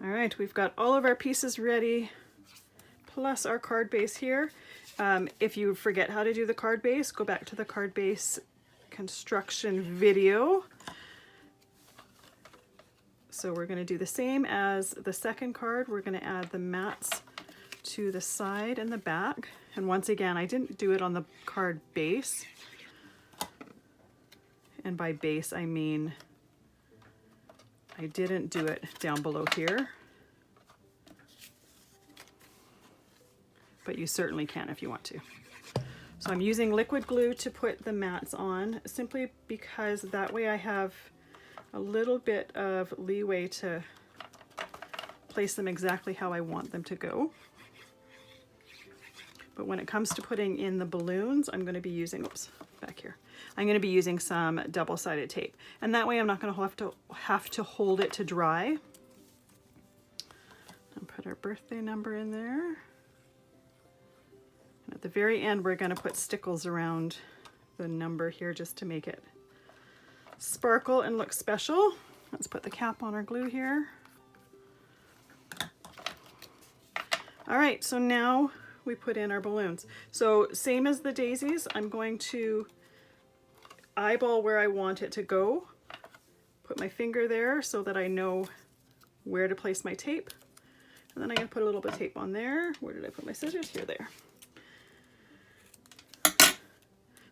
All right, we've got all of our pieces ready, plus our card base here. If you forget how to do the card base, go back to the card base construction video. So we're going to do the same as the second card. We're going to add the mats to the side and the back. And once again, I didn't do it on the card base. And by base, I mean I didn't do it down below here. But you certainly can if you want to. So I'm using liquid glue to put the mats on, simply because that way I have a little bit of leeway to place them exactly how I want them to go. But when it comes to putting in the balloons, I'm going to be using, oops, back here. I'm going to be using some double-sided tape. And that way I'm not going to have to hold it to dry. And put our birthday number in there. And at the very end, we're going to put stickles around the number here just to make it sparkle and look special. Let's put the cap on our glue here. All right, so now we put in our balloons. So same as the daisies, I'm going to eyeball where I want it to go, put my finger there so that I know where to place my tape, and then I'm going to put a little bit of tape on there. Where did I put my scissors? Here, there.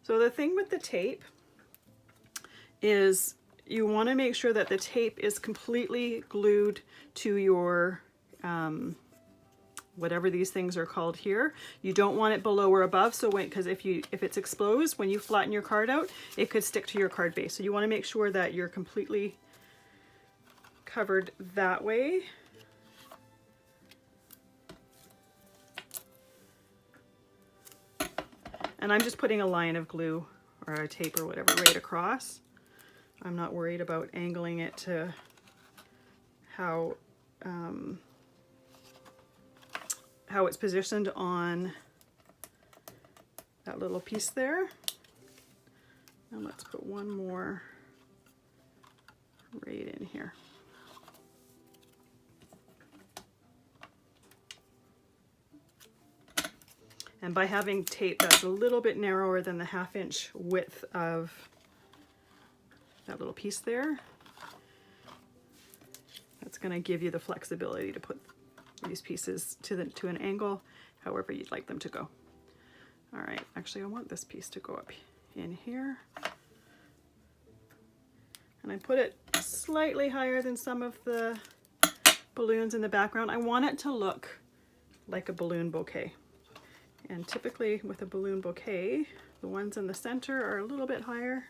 So the thing with the tape is you want to make sure that the tape is completely glued to your whatever these things are called here. You don't want it below or above, so because if it's exposed, when you flatten your card out, it could stick to your card base. So you want to make sure that you're completely covered that way. And I'm just putting a line of glue or a tape or whatever right across. I'm not worried about angling it to how it's positioned on that little piece there. And let's put one more right in here. And by having tape that's a little bit narrower than the 1/2 inch width of that little piece there, that's going to give you the flexibility to put these pieces to an angle however you'd like them to go. All right, actually I want this piece to go up in here. And I put it slightly higher than some of the balloons in the background. I want it to look like a balloon bouquet. And typically with a balloon bouquet, the ones in the center are a little bit higher.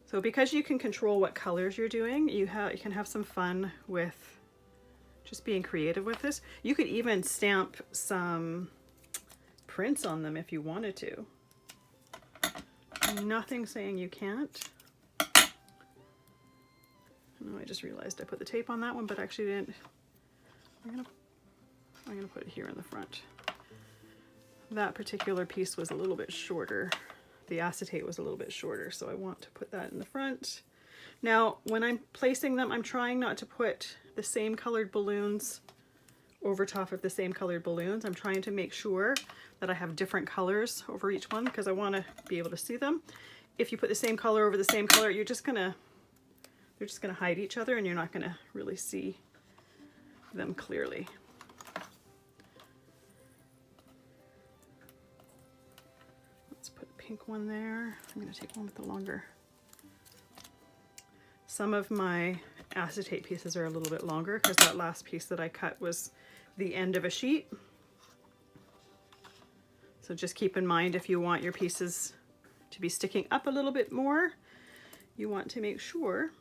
So because you can control what colors you're doing, you can have some fun with just being creative with this. You could even stamp some prints on them if you wanted to. Nothing saying you can't. No, I just realized I put the tape on that one, but actually didn't. I'm gonna put it here in the front. That particular piece was a little bit shorter. The acetate was a little bit shorter, so I want to put that in the front. Now, when I'm placing them, I'm trying not to put the same colored balloons over top of the same colored balloons. I'm trying to make sure that I have different colors over each one because I want to be able to see them. If you put the same color over the same color, they're just gonna hide each other and you're not gonna really see them clearly. Let's put a pink one there. I'm gonna take one with the longer. Some of my acetate pieces are a little bit longer because that last piece that I cut was the end of a sheet. So just keep in mind, if you want your pieces to be sticking up a little bit more, you want to make sure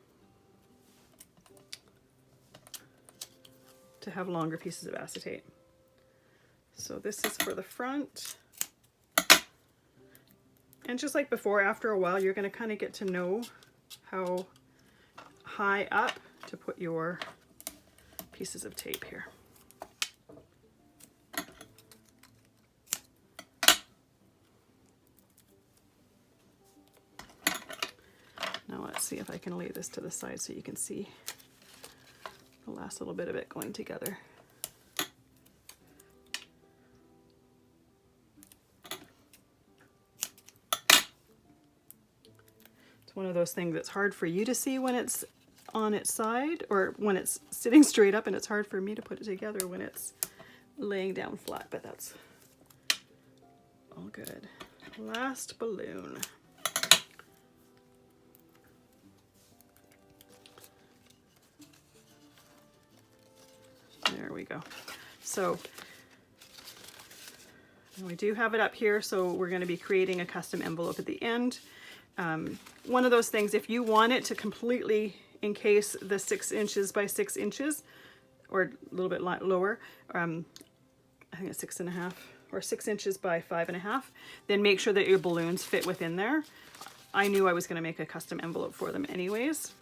to have longer pieces of acetate. So this is for the front. And just like before, after a while, you're going to kind of get to know how high up to put your pieces of tape here. Let's see if I can lay this to the side so you can see the last little bit of it going together. It's one of those things that's hard for you to see when it's on its side, or when it's sitting straight up, and it's hard for me to put it together when it's laying down flat, but that's all good. Last balloon. There we go. So we do have it up here, so we're going to be creating a custom envelope at the end. One of those things, if you want it to completely encase the 6 inches by 6 inches, or a little bit lower, I think it's 6.5 or 6 inches by 5.5, then make sure that your balloons fit within there. I knew I was going to make a custom envelope for them anyways.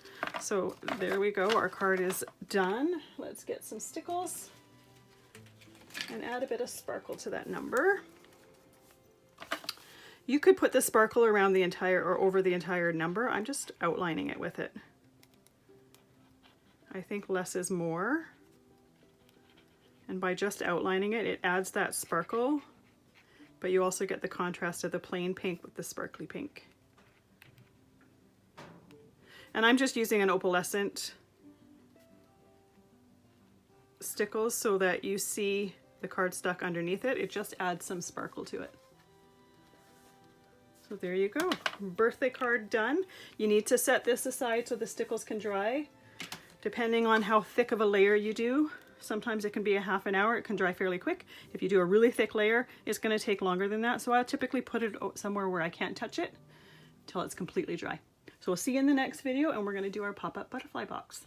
So there we go, our card is done. Let's get some stickles and add a bit of sparkle to that number. You could put the sparkle around the entire, or over the entire number. I'm just outlining it with it. I think less is more. And by just outlining it, it adds that sparkle, but you also get the contrast of the plain pink with the sparkly pink. And I'm just using an opalescent stickles so that you see the cardstock underneath it. It just adds some sparkle to it. So there you go, birthday card done. You need to set this aside so the stickles can dry. Depending on how thick of a layer you do, sometimes it can be a half an hour, it can dry fairly quick. If you do a really thick layer, it's gonna take longer than that. So I'll typically put it somewhere where I can't touch it until it's completely dry. So we'll see you in the next video, and we're gonna do our pop-up butterfly box.